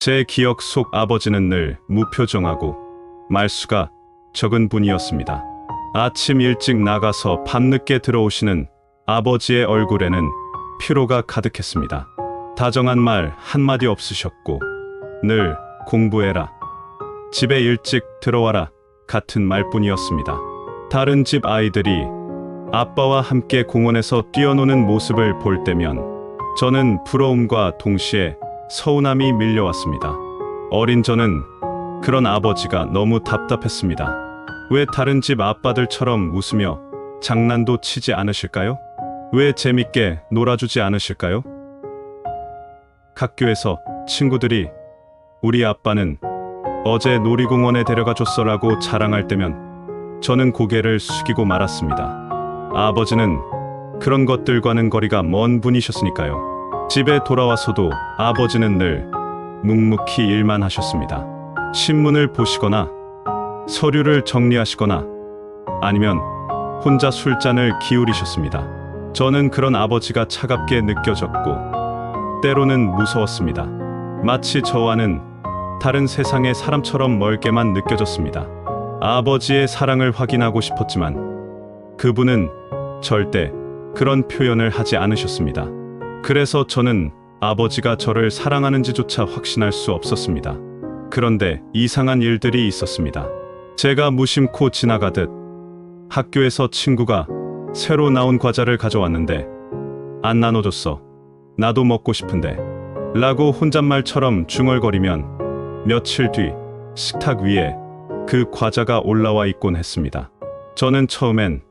제 기억 속 아버지는 늘 무표정하고 말수가 적은 분이었습니다. 아침 일찍 나가서 밤늦게 들어오시는 아버지의 얼굴에는 피로가 가득했습니다. 다정한 말 한마디 없으셨고 늘 공부해라, 집에 일찍 들어와라 같은 말뿐이었습니다. 다른 집 아이들이 아빠와 함께 공원에서 뛰어노는 모습을 볼 때면 저는 부러움과 동시에 서운함이 밀려왔습니다. 어린 저는 그런 아버지가 너무 답답했습니다. 왜 다른 집 아빠들처럼 웃으며 장난도 치지 않으실까요? 왜 재밌게 놀아주지 않으실까요? 학교에서 친구들이 우리 아빠는 어제 놀이공원에 데려가 줬어라고 자랑할 때면 저는 고개를 숙이고 말았습니다. 아버지는 그런 것들과는 거리가 먼 분이셨으니까요. 집에 돌아와서도 아버지는 늘 묵묵히 일만 하셨습니다. 신문을 보시거나 서류를 정리하시거나 아니면 혼자 술잔을 기울이셨습니다. 저는 그런 아버지가 차갑게 느껴졌고 때로는 무서웠습니다. 마치 저와는 다른 세상의 사람처럼 멀게만 느껴졌습니다. 아버지의 사랑을 확인하고 싶었지만 그분은 절대 그런 표현을 하지 않으셨습니다. 그래서 저는 아버지가 저를 사랑하는지조차 확신할 수 없었습니다. 그런데 이상한 일들이 있었습니다. 제가 무심코 지나가듯 학교에서 친구가 새로 나온 과자를 가져왔는데 안 나눠줬어. 나도 먹고 싶은데 라고 혼잣말처럼 중얼거리면 며칠 뒤 식탁 위에 그 과자가 올라와 있곤 했습니다. 저는 처음엔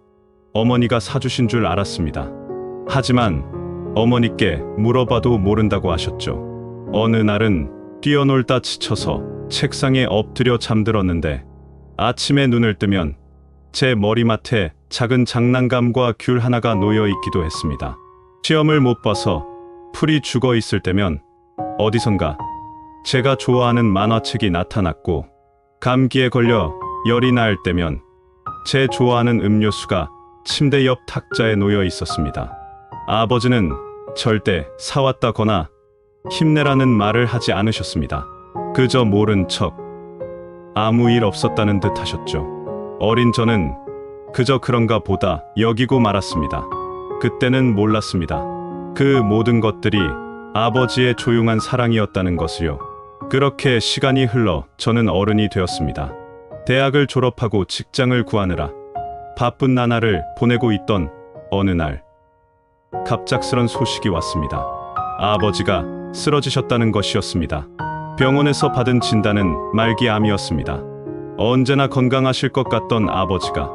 어머니가 사주신 줄 알았습니다. 하지만 어머니께 물어봐도 모른다고 하셨죠. 어느 날은 뛰어놀다 지쳐서 책상에 엎드려 잠들었는데 아침에 눈을 뜨면 제 머리맡에 작은 장난감과 귤 하나가 놓여 있기도 했습니다. 시험을 못 봐서 풀이 죽어 있을 때면 어디선가 제가 좋아하는 만화책이 나타났고 감기에 걸려 열이 날 때면 제 좋아하는 음료수가 침대 옆 탁자에 놓여 있었습니다. 아버지는 절대 사왔다거나 힘내라는 말을 하지 않으셨습니다. 그저 모른 척 아무 일 없었다는 듯 하셨죠. 어린 저는 그저 그런가 보다 여기고 말았습니다. 그때는 몰랐습니다. 그 모든 것들이 아버지의 조용한 사랑이었다는 것을요. 그렇게 시간이 흘러 저는 어른이 되었습니다. 대학을 졸업하고 직장을 구하느라 바쁜 나날을 보내고 있던 어느 날 갑작스런 소식이 왔습니다. 아버지가 쓰러지셨다는 것이었습니다. 병원에서 받은 진단은 말기암이었습니다. 언제나 건강하실 것 같던 아버지가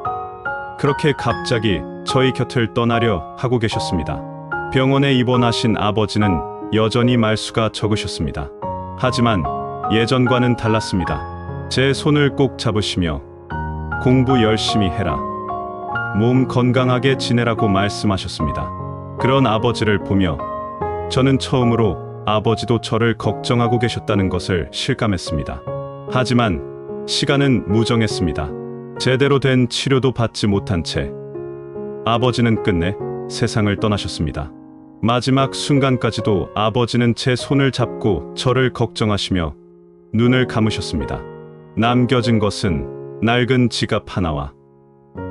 그렇게 갑자기 저희 곁을 떠나려 하고 계셨습니다. 병원에 입원하신 아버지는 여전히 말수가 적으셨습니다. 하지만 예전과는 달랐습니다. 제 손을 꼭 잡으시며 공부 열심히 해라, 몸 건강하게 지내라고 말씀하셨습니다. 그런 아버지를 보며 저는 처음으로 아버지도 저를 걱정하고 계셨다는 것을 실감했습니다. 하지만 시간은 무정했습니다. 제대로 된 치료도 받지 못한 채 아버지는 끝내 세상을 떠나셨습니다. 마지막 순간까지도 아버지는 제 손을 잡고 저를 걱정하시며 눈을 감으셨습니다. 남겨진 것은 낡은 지갑 하나와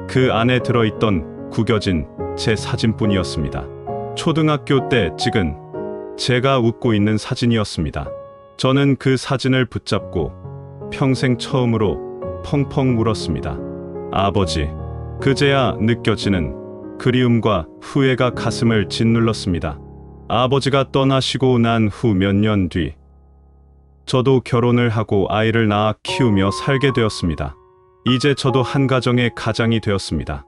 그 안에 들어있던 구겨진 제 사진뿐이었습니다. 초등학교 때 찍은 제가 웃고 있는 사진이었습니다. 저는 그 사진을 붙잡고 평생 처음으로 펑펑 울었습니다. 아버지, 그제야 느껴지는 그리움과 후회가 가슴을 짓눌렀습니다. 아버지가 떠나시고 난 후 몇 년 뒤 저도 결혼을 하고 아이를 낳아 키우며 살게 되었습니다. 이제 저도 한 가정의 가장이 되었습니다.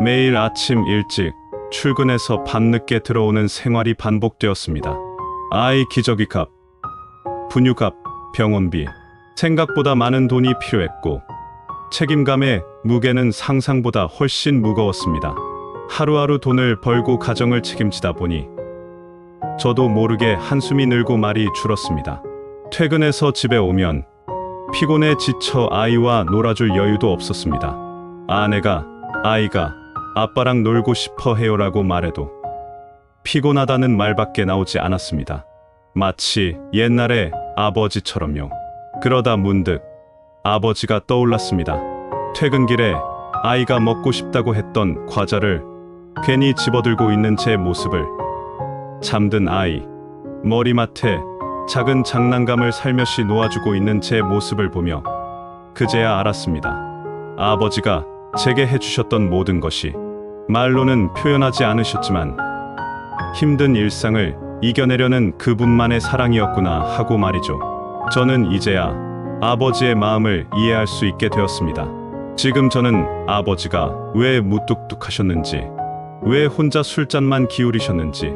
매일 아침 일찍 출근해서 밤늦게 들어오는 생활이 반복되었습니다. 아이 기저귀 값, 분유값, 병원비, 생각보다 많은 돈이 필요했고 책임감의 무게는 상상보다 훨씬 무거웠습니다. 하루하루 돈을 벌고 가정을 책임지다 보니 저도 모르게 한숨이 늘고 말이 줄었습니다. 퇴근해서 집에 오면 피곤해 지쳐 아이와 놀아줄 여유도 없었습니다. 아내가 아이가 아빠랑 놀고 싶어 해요라고 말해도 피곤하다는 말밖에 나오지 않았습니다. 마치 옛날에 아버지처럼요. 그러다 문득 아버지가 떠올랐습니다. 퇴근길에 아이가 먹고 싶다고 했던 과자를 괜히 집어들고 있는 제 모습을, 잠든 아이, 머리맡에 작은 장난감을 살며시 놓아주고 있는 제 모습을 보며 그제야 알았습니다. 아버지가 제게 해주셨던 모든 것이 말로는 표현하지 않으셨지만 힘든 일상을 이겨내려는 그분만의 사랑이었구나 하고 말이죠. 저는 이제야 아버지의 마음을 이해할 수 있게 되었습니다. 지금 저는 아버지가 왜 무뚝뚝하셨는지, 왜 혼자 술잔만 기울이셨는지,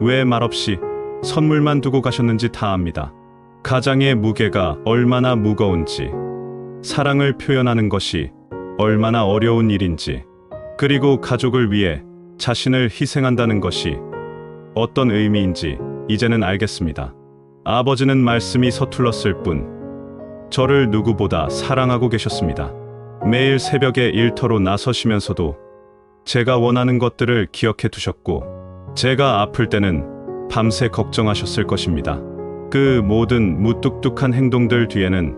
왜 말없이 선물만 두고 가셨는지 다 압니다. 가장의 무게가 얼마나 무거운지, 사랑을 표현하는 것이 얼마나 어려운 일인지, 그리고 가족을 위해 자신을 희생한다는 것이 어떤 의미인지 이제는 알겠습니다. 아버지는 말씀이 서툴렀을 뿐 저를 누구보다 사랑하고 계셨습니다. 매일 새벽에 일터로 나서시면서도 제가 원하는 것들을 기억해 두셨고, 제가 아플 때는 밤새 걱정하셨을 것입니다. 그 모든 무뚝뚝한 행동들 뒤에는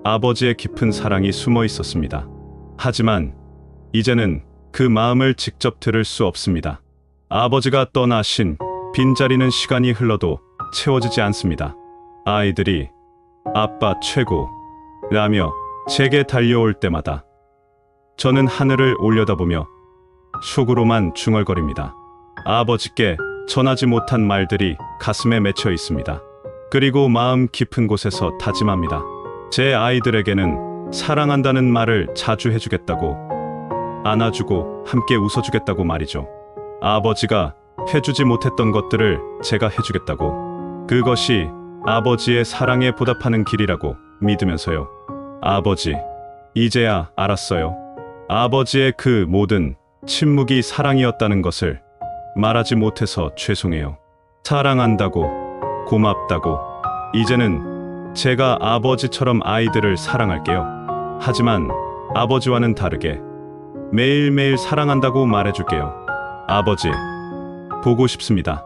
아버지의 깊은 사랑이 숨어 있었습니다. 하지만 이제는 그 마음을 직접 들을 수 없습니다. 아버지가 떠나신 빈자리는 시간이 흘러도 채워지지 않습니다. 아이들이 아빠 최고 라며 제게 달려올 때마다 저는 하늘을 올려다보며 속으로만 중얼거립니다. 아버지께 전하지 못한 말들이 가슴에 맺혀 있습니다. 그리고 마음 깊은 곳에서 다짐합니다. 제 아이들에게는 사랑한다는 말을 자주 해주겠다고, 안아주고 함께 웃어주겠다고 말이죠. 아버지가 해주지 못했던 것들을 제가 해주겠다고, 그것이 아버지의 사랑에 보답하는 길이라고 믿으면서요. 아버지, 이제야 알았어요. 아버지의 그 모든 침묵이 사랑이었다는 것을 말하지 못해서 죄송해요. 사랑한다고, 고맙다고, 이제는 제가 아버지처럼 아이들을 사랑할게요. 하지만 아버지와는 다르게 매일매일 사랑한다고 말해줄게요. 아버지, 보고 싶습니다.